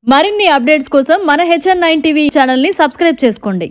మరిన్ని అప్డేట్స్ కోసం మన HN9 టీవీ ఛానల్ ని సబ్స్క్రైబ్ చేసుకోండి.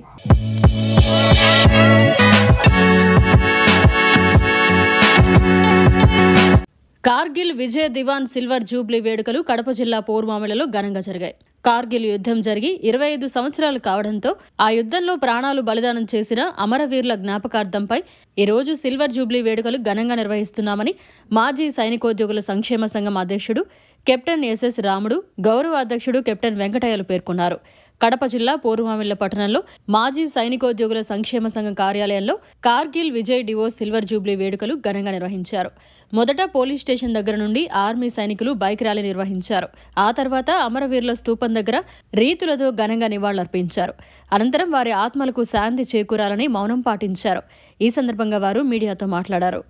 కార్గిల్ విజయ్ దివాన్ సిల్వర్ జూబ్లీ వేడుకలు కడప జిల్లా పోర్మామిలలో ఘనంగా జరిగాయి. కార్గిల్ యుద్ధం జరిగి 25 సంవత్సరాలు కావడంతో ఆ యుద్ధంలో ప్రాణాలు బలిదానం చేసిన అమరవీరుల జ్ఞాపకార్థంపై ఈ రోజు సిల్వర్ జూబ్లీ వేడుకలు ఘనంగా నిర్వహిస్తున్నామని మాజీ సైనికోద్యోగుల సంక్షేమ సంఘం అధ్యక్షుడు కెప్టెన్ SS రాముడు, గౌరవ అధ్యక్షుడు కెప్టెన్ వెంకటయ్యలు పేర్కొన్నారు. కడప జిల్లా పోరుమామిళ్ల పట్టణంలో మాజీ సైనికోద్యోగుల సంక్షేమ సంఘం కార్యాలయంలో కార్గిల్ విజయ్ డివోస్ సిల్వర్ జూబ్లీ వేడుకలు ఘనంగా నిర్వహించారు. మొదట పోలీస్ స్టేషన్ దగ్గర నుండి ఆర్మీ సైనికులు బైక్ ర్యాలీ నిర్వహించారు. ఆ తర్వాత అమరవీరుల స్తూపం దగ్గర రీతులతో ఘనంగా నివాళులర్పించారు. అనంతరం వారి ఆత్మలకు శాంతి చేకూరాలని మౌనం పాటించారు. ఈ సందర్భంగా వారు మీడియాతో మాట్లాడారు.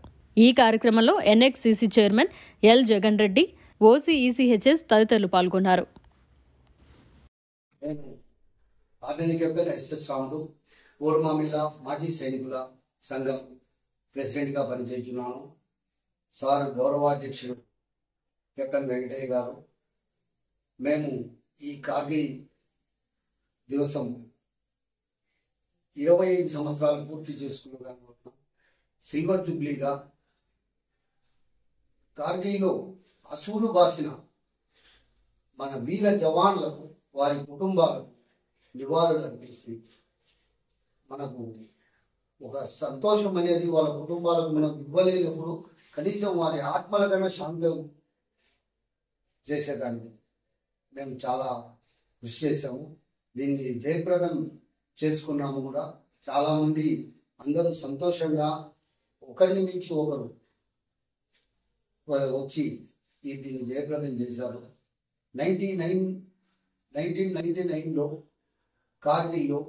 ఈ కార్యక్రమంలో NXCC chairman L Jagan Reddy, OCECHS తదితరులు పాల్గొన్నారు. కెప్టెన్ SS రాముడు, పోరుమామిళ్ల మాజీ సైనికుల సంఘం ప్రెసిడెంట్ గా పనిచేస్తున్నాను. సార్ గౌరవాధ్యక్షుడు కెప్టెన్ వెంకటయ్య గారు, మేము ఈ కార్గిల్ దివసం 25 సంవత్సరాలు పూర్తి చేసుకున్నాం. సిల్వర్ జూబ్లీగా కార్గిల్లో అసూలు బాసిన మన వీర జవాన్లకు, వారి కుటుంబాలకు నివాళులు అర్పిస్తే మనకు ఒక సంతోషం అనేది వాళ్ళ కుటుంబాలకు మనం ఇవ్వలేనప్పుడు కనీసం వారి ఆత్మల కన్నా శాంతం చేసేదానికి మేము చాలా కృషి చేసాము. దీన్ని జయప్రదం చేసుకున్నాము కూడా. చాలామంది అందరూ సంతోషంగా ఒకరిని మించి ఒకరు వచ్చి దీన్ని జయప్రదం చేశారు. 1999లో కార్గిల్లో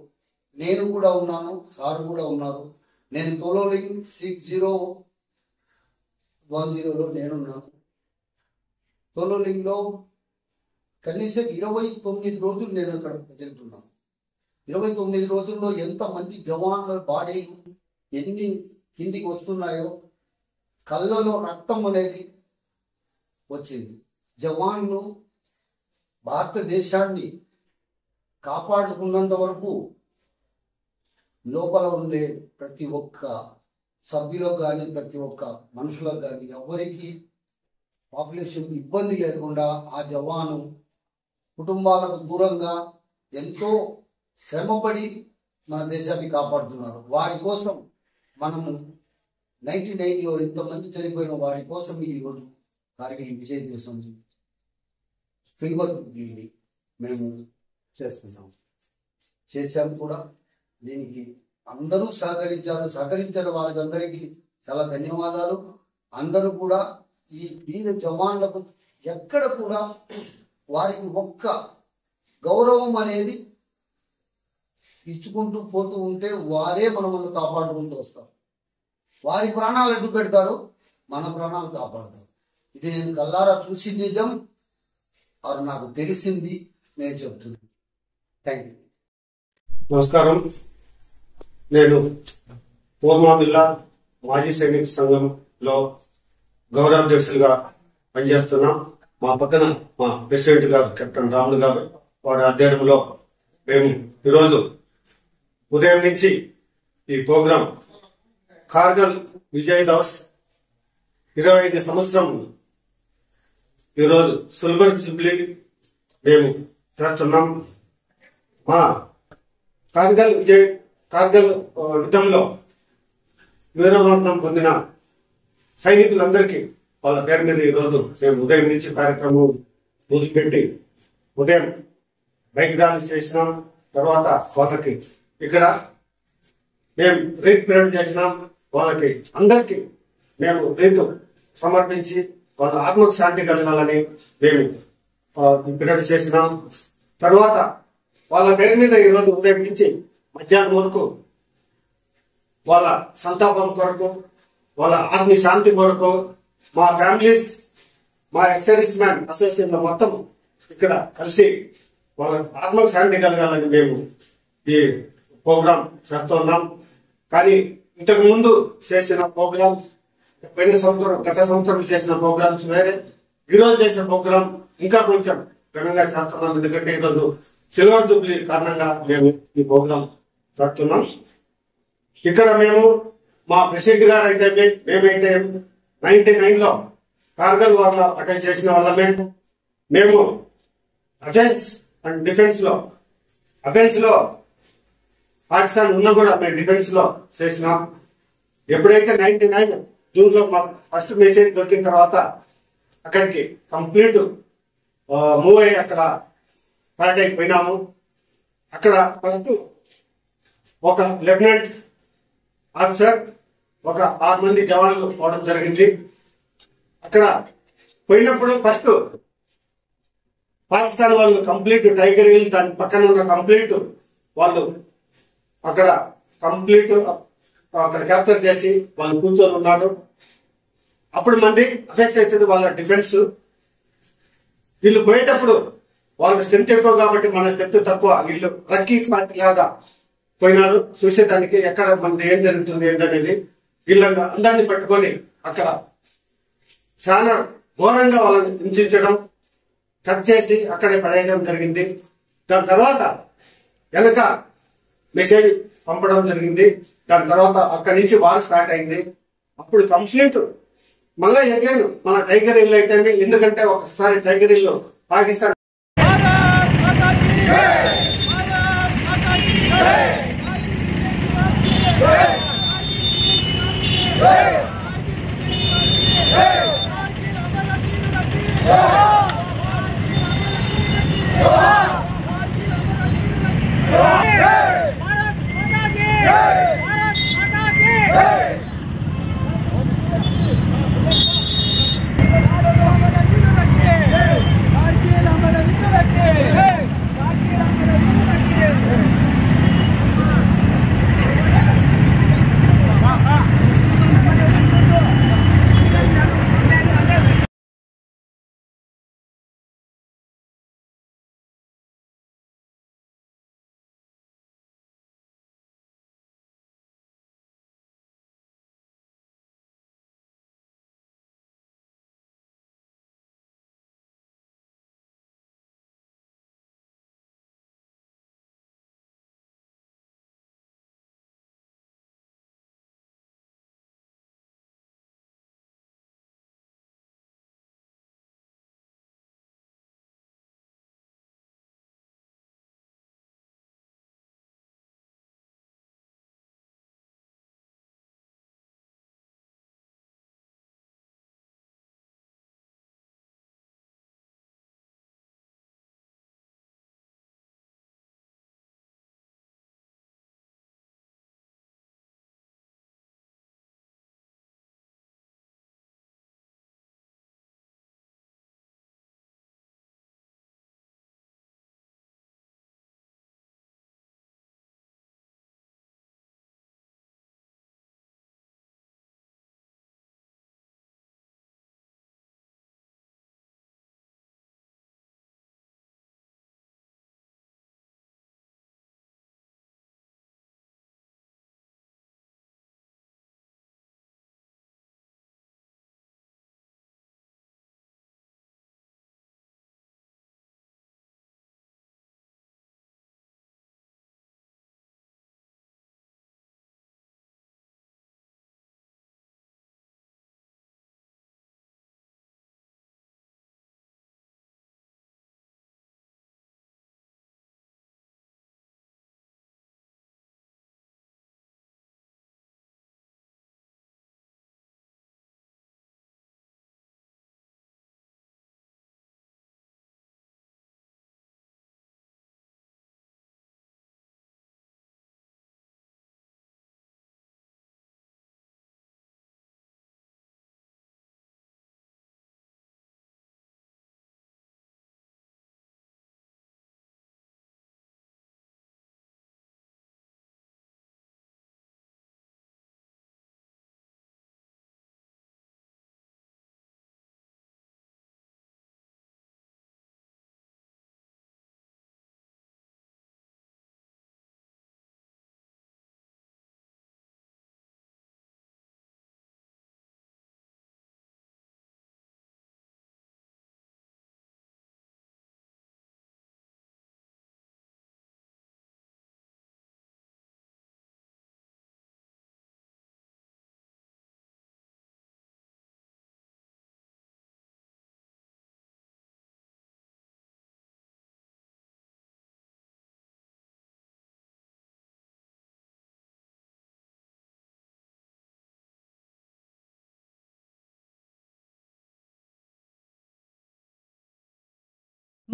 నేను కూడా ఉన్నాను, సార్ కూడా ఉన్నారు. నేను తోలోలింగ్ 6010లో నేనున్నాను. తోలోలింగ్లో కనీసం 29 రోజులు నేను అక్కడ ప్రజెంట్ ఉన్నాను. 29 రోజుల్లో ఎంతమంది జవాన్ల బాడీలు ఎన్ని కిందికి వస్తున్నాయో కళ్ళలో రక్తం అనేది వచ్చింది. జవాన్లు భారతదేశాన్ని కాపాడుకున్నంత వరకు లోపల ఉండే ప్రతి ఒక్క సభ్యులకు కానీ, ప్రతి ఒక్క మనుషులకు కానీ, ఎవరికి పాపులేషన్కి ఇబ్బంది లేకుండా ఆ జవాను కుటుంబాలకు దూరంగా ఎంతో శ్రమపడి మన దేశాన్ని కాపాడుతున్నారు. వారి కోసం మనము 99లో ఎంతమంది చనిపోయిన వారి కోసం ఈరోజు కార్గిల్ విజయ్ దివసం సిల్వర్ జూబ్లీని మేము చేశాము కూడా. దీనికి అందరూ సహకరించిన వారికి చాలా ధన్యవాదాలు. అందరూ కూడా ఈ వీర జవాన్లకు ఎక్కడ కూడా వారికి ఒక్క గౌరవం అనేది ఇచ్చుకుంటూ పోతూ ఉంటే వారే మనల్ని కాపాడుకుంటూ వస్తారు. వారి ప్రాణాలు అడ్డు పెడతారు, మన ప్రాణాలు కాపాడతారు. ఇది నేను కల్లారా చూసి నిజం, అది నాకు తెలిసింది, నేను చెప్తున్నాను. Thank you. నమస్కారం. నేను పోర్మామిళ్ల మాజీ సైనిక సంఘంలో గౌరవాధ్యక్షులుగా పనిచేస్తున్నా. మా పక్కన మా ప్రెసిడెంట్ గారు కెప్టెన్ రాముడు గారు, వారి ఆధ్వర్యంలో మేము ఈరోజు ఉదయం నుంచి ఈ ప్రోగ్రాం కార్గిల్ విజయ్ దివస్ 25 సంవత్సరం ఈరోజు సిల్వర్ జూబ్లీ మేము చేస్తున్నాం. మా కార్గిల్ యుద్ధంలో వీరమరణం పొందిన సైనికులందరికీ వాళ్ళ పేరు మీద ఈరోజు మేము ఉదయం నుంచి కార్యక్రమం మొదలుపెట్టి ఉదయం బైక్ ర్యాలీ చేసినాం. తర్వాత వాళ్ళకి ఇక్కడ మేము రీతు పీరియడ్ చేసినాం. వాళ్ళకి అందరికీ మేము రీతు సమర్పించి వాళ్ళ ఆత్మకు శాంతి కలగాలని మేము పీరియడ్ చేసినాం. తర్వాత వాళ్ళ పేరు మీద ఈరోజు ఉదయం నుంచి మధ్యాహ్నం వరకు వాళ్ళ సంతాపం కొరకు, వాళ్ళ ఆత్మ శాంతి కొరకు మా ఫ్యామిలీస్, మా ఎక్సర్వీస్ మ్యాన్ అసోసియేషన్ మొత్తం ఇక్కడ కలిసి వాళ్ళ ఆత్మకు శాంతి కలగాలని మేము ఈ ప్రోగ్రాం చేస్తున్నాం. కానీ ఇంతకు ముందు చేసిన ప్రోగ్రామ్స్, గత సంవత్సరం చేసిన ప్రోగ్రామ్స్ వేరే, ఈరోజు చేసిన ప్రోగ్రాం ఇంకా కొంచెం ఘనంగా చేస్తున్నాం. ఎందుకంటే ఈరోజు సిల్వర్ జూబ్లీ కారణంగా మేము ఈ ప్రోగ్రాం చేస్తున్నాం. ఇక్కడ మేము మా ప్రెసిడెంట్ గారు అయితే మేమైతే 99లో కార్గిల్ వార్ లో అటెండ్ చేసిన వాళ్ళమే. మేము అఫెన్స్ అండ్ డిఫెన్స్ లో పాకిస్తాన్ ఉన్నా కూడా మేము డిఫెన్స్ లో చేసినాం. ఎప్పుడైతే 99 జూన్ లో మాకు ఫస్ట్ మెసేజ్ దొరికిన తర్వాత అక్కడికి కంప్లీట్ మూవ్ అయ్యి అక్కడ స్టార్ట్ అయిపోయినాము. అక్కడ ఫస్ట్ ఒక లెఫ్టినెంట్ ఆఫీసర్ ఒక 6 మంది జవాన్లు పోవడం జరిగింది. అక్కడ పోయినప్పుడు ఫస్ట్ పాకిస్తాన్ వాళ్ళు కంప్లీట్ టైగర్ హిల్ దాని పక్కన ఉన్న కంప్లీట్ వాళ్ళు అక్కడ కంప్లీట్ అక్కడ క్యాప్చర్ చేసి వాళ్ళు కూర్చొని ఉన్నారు. అప్పుడు మంది అఫెక్ట్ అవుతుంది వాళ్ళ డిఫెన్స్. వీళ్ళు పోయేటప్పుడు వాళ్ళ స్ట్రెంత్ ఎక్కువ కాబట్టి మన స్ట్రెంత్ తక్కువ. వీళ్ళు రక్కీ పార్టీ లాగా పోయినారు చూసేదానికి ఎక్కడ మన ఏం జరుగుతుంది ఏంటనేది. వీళ్ళంగా అందరినీ పట్టుకొని అక్కడ చాలా ఘోరంగా వాళ్ళని హింసించడం, కట్ చేసి అక్కడే పడేయడం జరిగింది. దాని తర్వాత వెనక మెసేజ్ పంపడం జరిగింది. దాని తర్వాత అక్కడి నుంచి వార్ స్టార్ట్ అయింది. అప్పుడు కంప్లీట్ మళ్ళీ ఎగైన్ మన టైగర్ హిల్ అయితే, ఎందుకంటే ఒకసారి టైగర్ హిల్ పాకిస్తాన్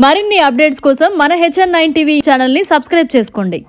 మరిన్ని అప్డేట్స్ కోసం మన HN9 టీవీ ఛానల్ ని సబ్స్క్రైబ్ చేసుకోండి.